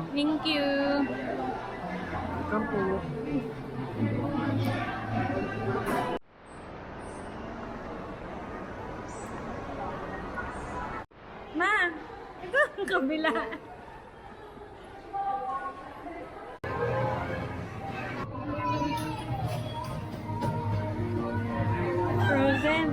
Thank you. Welcome po. Ma! Ito ang kabila. Frozen.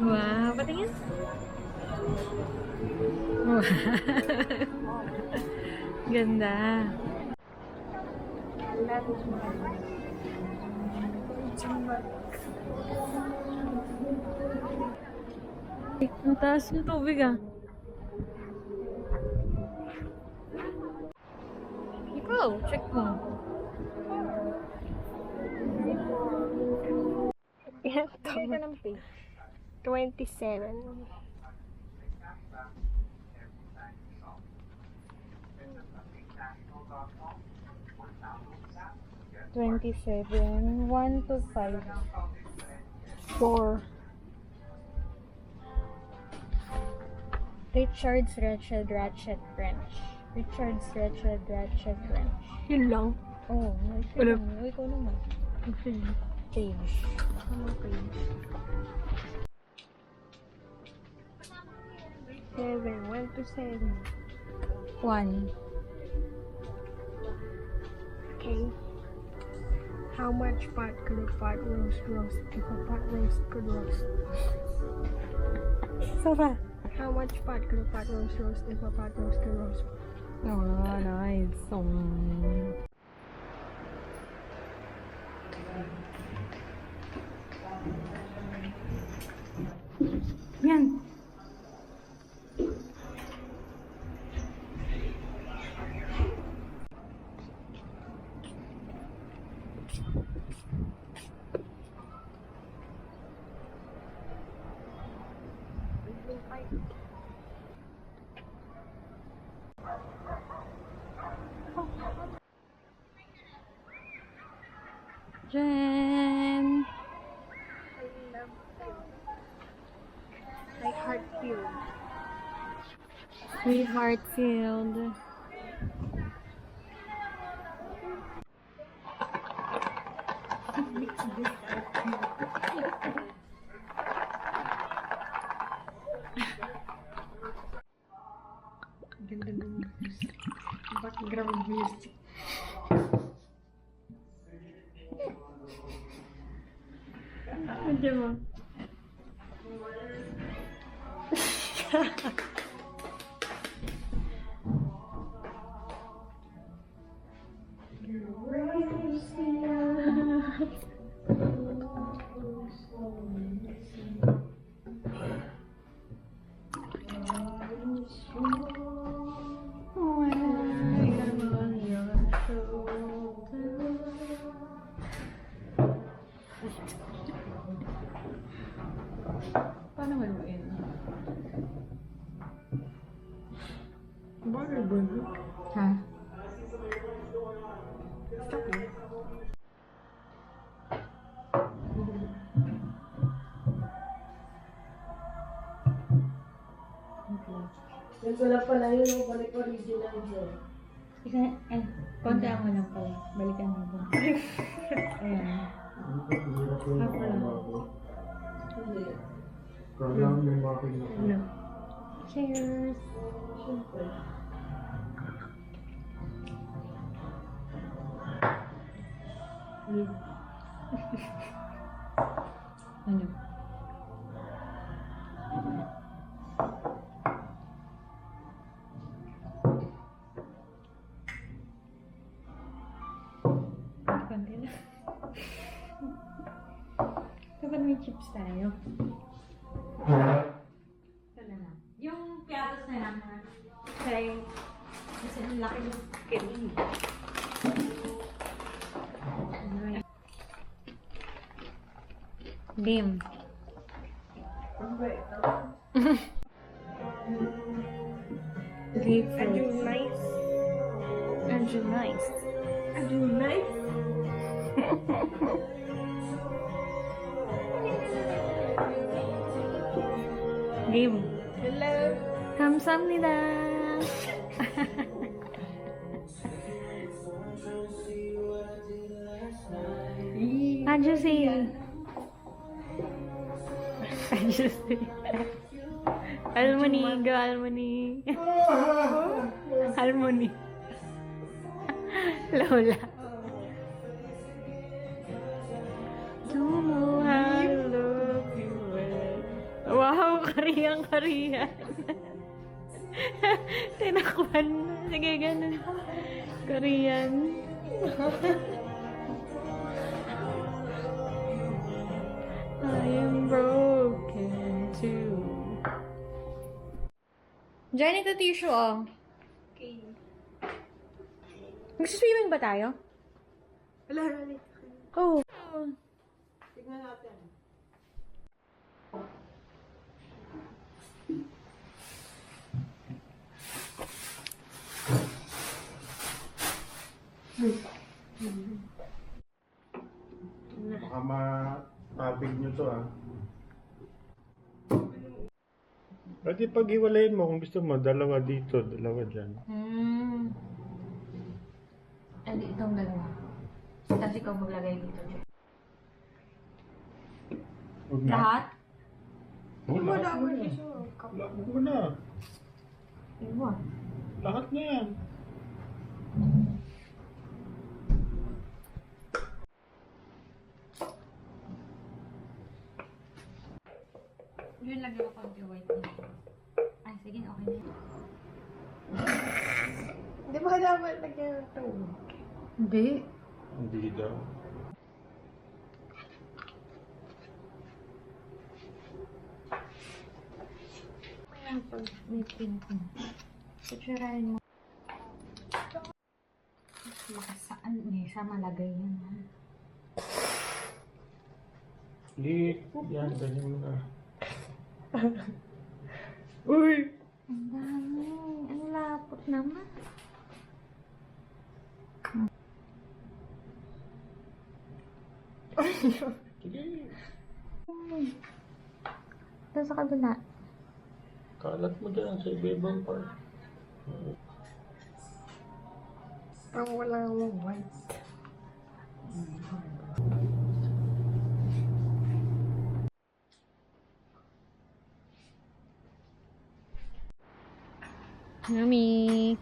Wow, patingin. Wow. Ganda. Ang taas ng tubig ah. Ikaw, check mo. Yan, ito ng page. 27. $27, 1 to 5, 4. Richard's Ratchet Wrench. Richard's Ratchet Wrench. Yun lang? Oo. Wala. Ikaw naman. Page. Ano page? 7. 1 to 7. 1. Okay. How much fat could a pot roast if a pot roast could roast? Sarap. How much fat could a pot roast if a pot roast could roast? Oh, nice. Yan. Jen. Like Heartfield. Sweetheart filled. Ganda ng background music. Diyan mo. Paano maluin? Bagay ba yun? Ha? Stop mo. Yung wala pala yun, balik original dyan. Konti mo lang pala. Balikan mo ba? Ayan. Half lang. Hindi. Kailangan may makina. Ano? Cheers! Siyempre. Ano? Konti lang. Kapag may chips tayo. Ito na lang. Yung piatos na lang ha. Kasi ang laki ng kirin. Dim. Andrew nice. Andrew nice. Andrew nice. Game. Hello. 감사합니다. How'd you say? How'd you say? Almoni, go Almoni. Almoni. Lola. Tumo, I love you. Wow, Korean. Tinakpan. Sige, ganun. Korean. I am broken too. Diyan ito tissue, oh. Okay. Magsiswimming ba tayo? Wala na ulit. Oh. Tignan natin. Baka matabig nyo to ah. Pwede pag-iwalayin mo kung gusto mo. Dalawa dito, dalawa dyan. Edi itong dalawa. Tapos ikaw maglagay dito. Huwag na. Lahat? Huwag Wala na. ako dito. Huwag mo na. Iwan. Lahat na yan. Yun lagyan ko konti white dito. Ay, sige, okay na yun. Di ba dapat lagyan ng ito? Hindi. Hindi daw. Kaya pag may pink mo, kutsurahin mo. Makasaan eh, sa malagay yan. Ha? Hindi. Yan, ganyan mo na. Uy! Ang dami. Ang lapot naman. Sige. Ito sa kabila. Kalat mo dyan sa ibang part. Ang wala akong white. Yummy.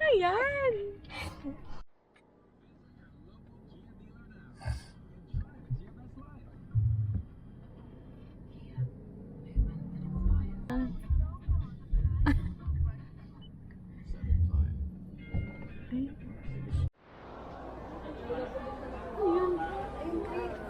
Ayan.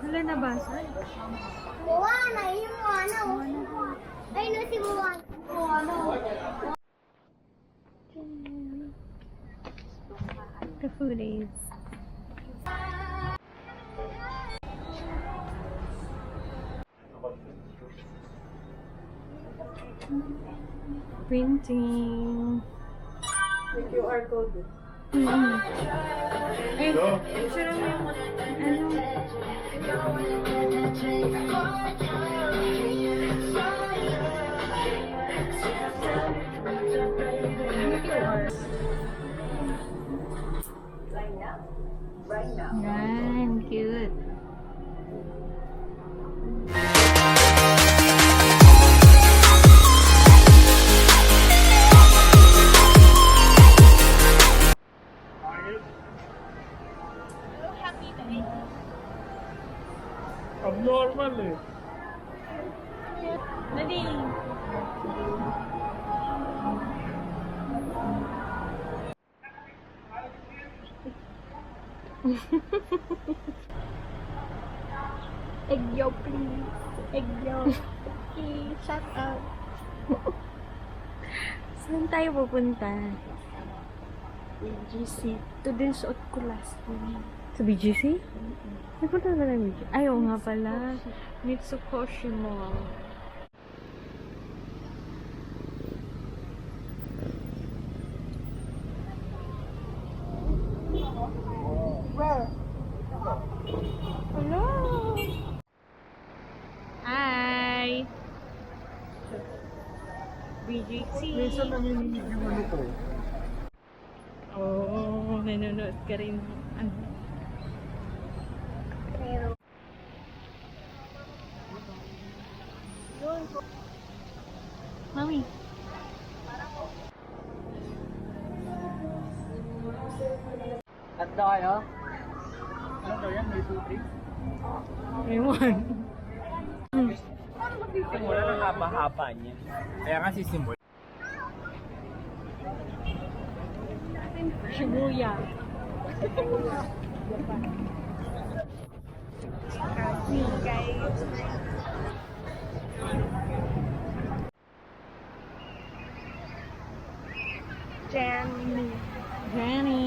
Wala na basa. Moana, yung Moana. Ay, no, si Moana. Moana. The food is. Printing. May QR code. Eh, picture mo yung ano. Yan, cute. Abnormal eh. Dali. Egg yolk, please. Egg yolk. Okay, shut up. Saan tayo pupunta? AGC. Ito din suot ko last time. Sa BGC? Nagpunta na lang BGC. Ay, oo nga pala. Mitsukoshi Mall. Hello! Hi! BGC. Minsan namiminig yung ano ko. Oo, nanonood ka rin. Ano? Mami. At daw kayo? Ano daw yan? May 2-3? Ewan. Simula ng haba-haba niya. Kaya nga sisimula. Shibuya. Guys. Jenny. Granny.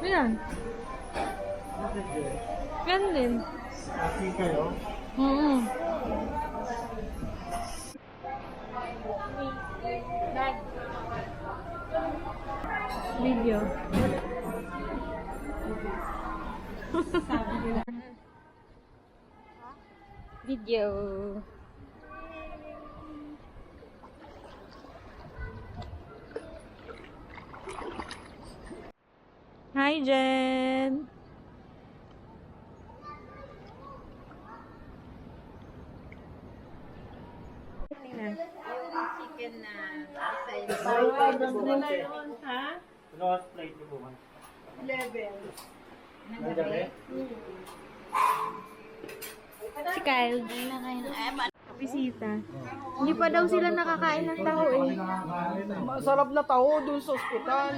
Yan. Yan din. Happy kayo? Oo. Video. Video. Hi, Jen. Lost plate niyo bukas. 11. Si Kyle. Bisita. Hindi pa daw sila nakakain ng taho eh. Masarap na taho dun sa ospital.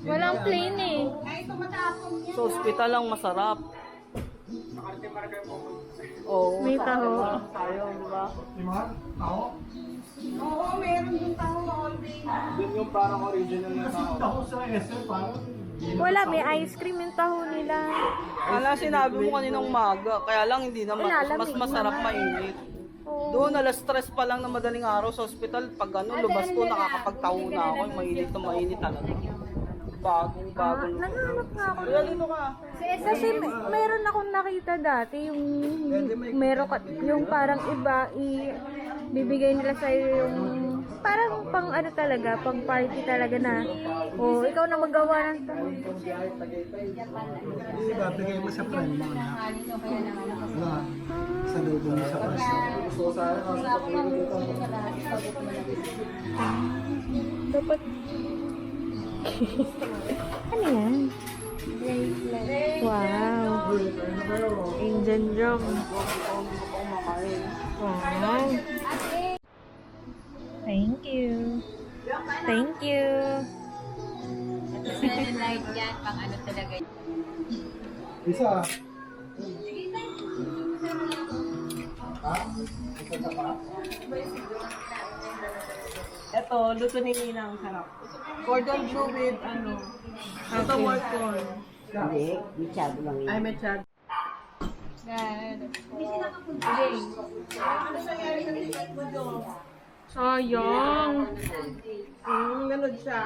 Walang plain eh. Sa ospital lang masarap. Oo. May taho. Tayo, di ba? Oo, meron yung tao all day. Dun yung parang original na taho. Ako sa SM, parang Wala, may ice cream yung taho nila. Wala, sinabi mo kaninang maga. Kaya lang hindi naman. Wala, Mas lamig masarap naman. mainit. Oo. Doon, alas stress pa lang na madaling araw sa ospital. Pag ano, lubas ko, nakakapagtaho na ako. Mainit na mainit talaga. Bagong. Naghanap nga ako. Kaya dito ka. Kasi mayroon akong nakita dati yung meron ka, yung parang iba bibigay nila sa yung parang pang ano talaga, pang party talaga na ikaw na magawa ng Ibabigay mo sa friend mo na. Sa lubo mo sa press. dapat ano yan? Wow. Indian drum. Wow. Thank you. Thank you. Light yan, pang ano talaga. Isa. Ito, luto ni Nina ang sarap. Cordon bleu with ano. Ito more corn. Hindi, masyado lang Ay, mechad. Sayang. Ganun siya.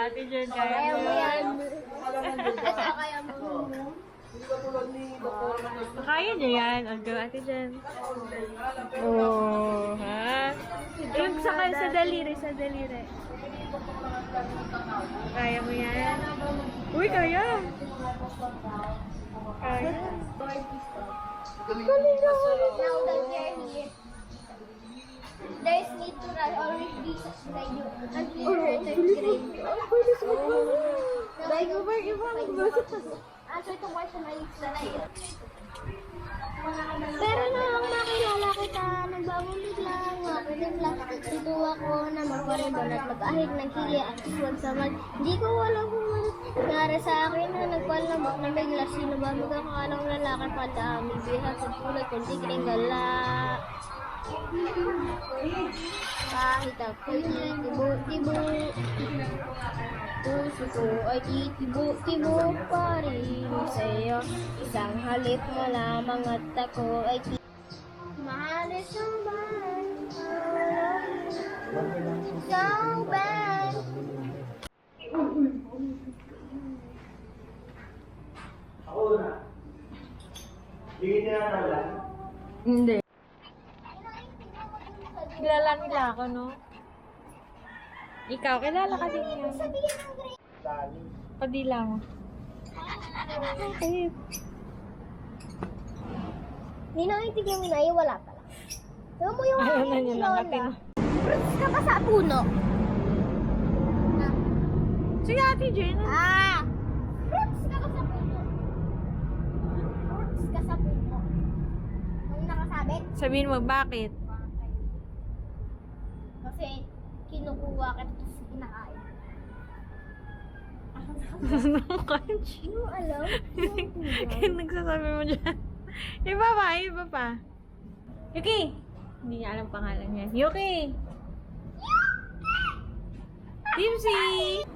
Ate Jen, Kaya mo yan. Kaya mo. Kaya niya yan. Go, Ate Jen. Oh, ha? Yung sa daliri, sa daliri. Kaya mo yan? Uy, kaya! Kaya. Now that you're here, there's need to run or release like you until you hurt your grade. Like over, answer to question I Pero nung makilala kita, nagbago bigla nga ako bigla. Ito ako na magparebon at mag-ahig ng hili at iswag sa mag. Hindi ko alam kung ano nangyari sa akin na nagpalambak na bigla. Sino ba magkakalang lalaki pa dami? Bihat sa tulad kung di kinigala. Kahit ako'y tibo-tibo, puso ko ay titibo-tibo pa rin sa'yo. Isang halip mo lamang at ako ay mahalis ang bahay. Isang band. Hindi. Kilala nila ako, no? Ikaw, kilala ka din yun. Padila mo. Okay. Ninangitigyan mo na, wala pala. Alam mo yung Ayaw na niya lang atin. fruits ka pa sa puno. Sige, Ate Jen. Fruits ka pa sa puno. Fruits ka sa puno. Ang nakasabit. Sabihin mo, bakit? Kasi kinukuha ka tapos kinakain. Anong kanji? Hindi mo alam? Kaya nagsasabi mo dyan. Iba pa, iba pa. Yuki! Hindi niya alam pangalan niya. Yuki! Timsy!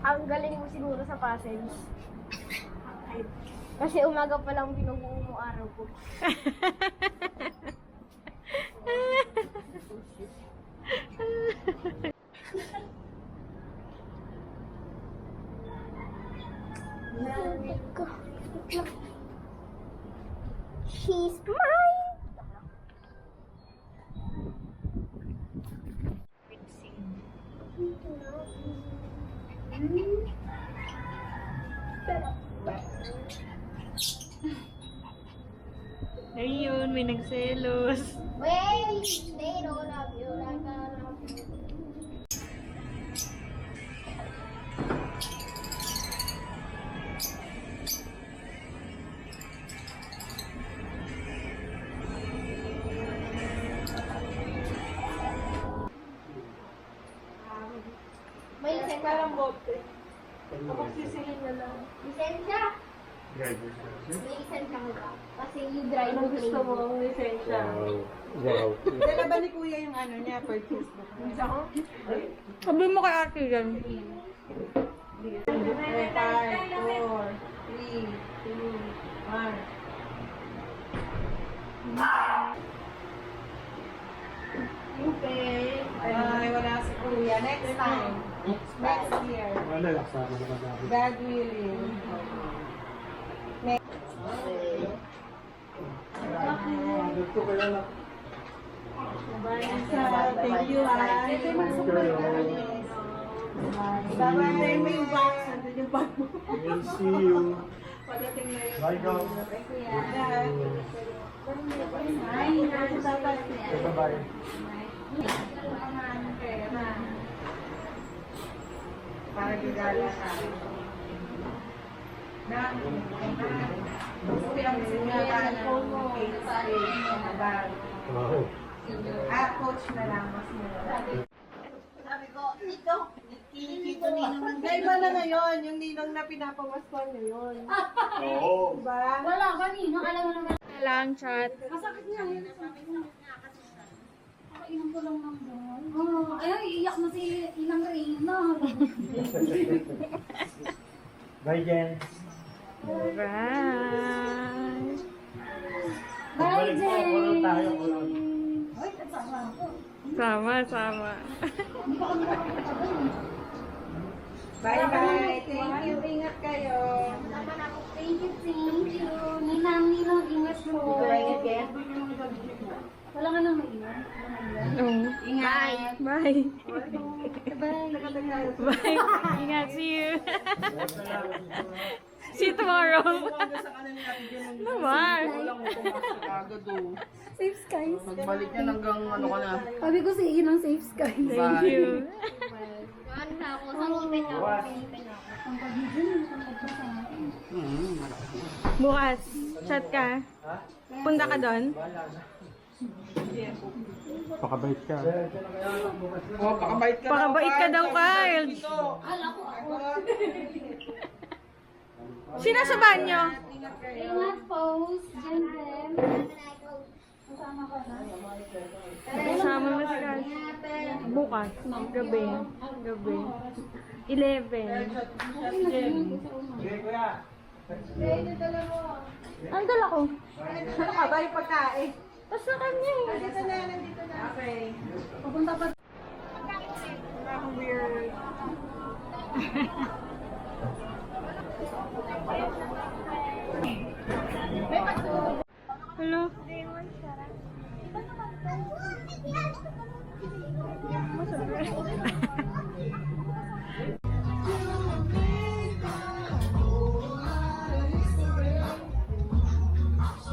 Ang galing mo siguro sa passage. Kasi umaga pa lang binubuo mo araw ko. She's mine! Ayun, may nagselos. Wait, they don't love you like I love you. May lisensya lang bote. Kapag sisilin na lang. Lisensya? May lisensya ko ba? Kasi you drive mo gusto mo ang lisensya. Wow. Dala ba ni Kuya yung ano niya, purchase book? Sabi mo kay Ate Jen. 5, 4, 3, 2, 1. Okay. Ay, wala si Kuya. Next time. Next year. Wala, kasama na madami. God willing. Dito kaya na. Thank you, ha. Ito yung magsumay ka na. Bye-bye. May yung box. Nandun yung bag mo. We'll see you. Pagdating na yun. Bye, guys. Ay, nasa dapat. Bye-bye. Para gigala ka. Na, ang sinyalan ko mo, Wow. coach na lang, mas mura. Sabi ko, ito, kinikito ninong ng iba na ngayon, yung ninong na pinapamaskuhan ngayon. Oo. Diba? Wala, kanina. Alam mo naman. Lang chat. Masakit niya. Inom ko lang ng doon. Oh, ay, iiyak na si Inang Reyna. Bye, Jen. Bye! Bye, Jen. Kulong tayo, kulong. Ay, kasama ako. Sama. Bye-bye. Thank you. Ingat kayo. Naman ako. Thank you. Ninang, ingat mo. Wala nga nang maingat. Oh. Ingat. Bye! Bye. Bye! Ingat, see you! See you tomorrow! Naman! Walang mo pumasok agad oh. Safe skies. Magbalik yan hanggang ano ka na. Sabi ko si Ian ang safe skies. Thank you! Ano na ako? Sangipin ako. Bukas! Chat ka? Punta ka doon? Pakabait ka. Oh, pakabait ka Pakabait ka daw, Kyle. Sino sa banyo? Ingat post, Jen. Kasama mo si Kyle. Bukas. Gabi. 11. Ang dala ko. Ano ka ba yung pagkain? Tapos na kanya eh. Nandito na. Okay. Weird. Hello?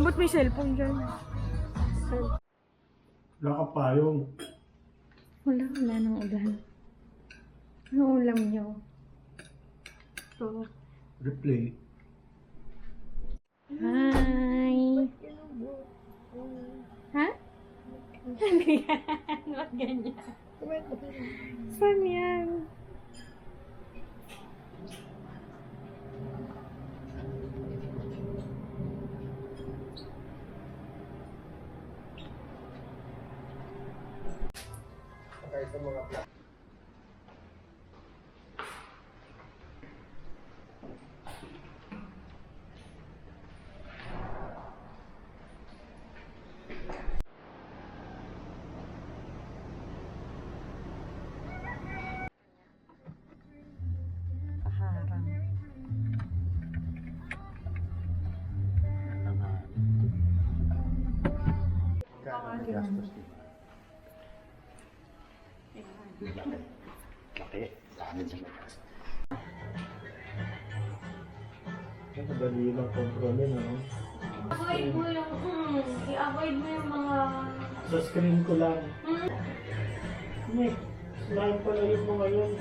Ba't may cellphone dyan? Wala ka payong. Wala nang ulan. Anong ulam niyo? Replay. Hi! Ha? Ano yan? Ba't ganyan? Saan yan? Paharang. Gastos din. Laki. Dami din gastos. Madali lang kontrolin, ano? I-avoid mo yung mga... Sa screen ko lang. Nick, slime pala yun mo ngayon.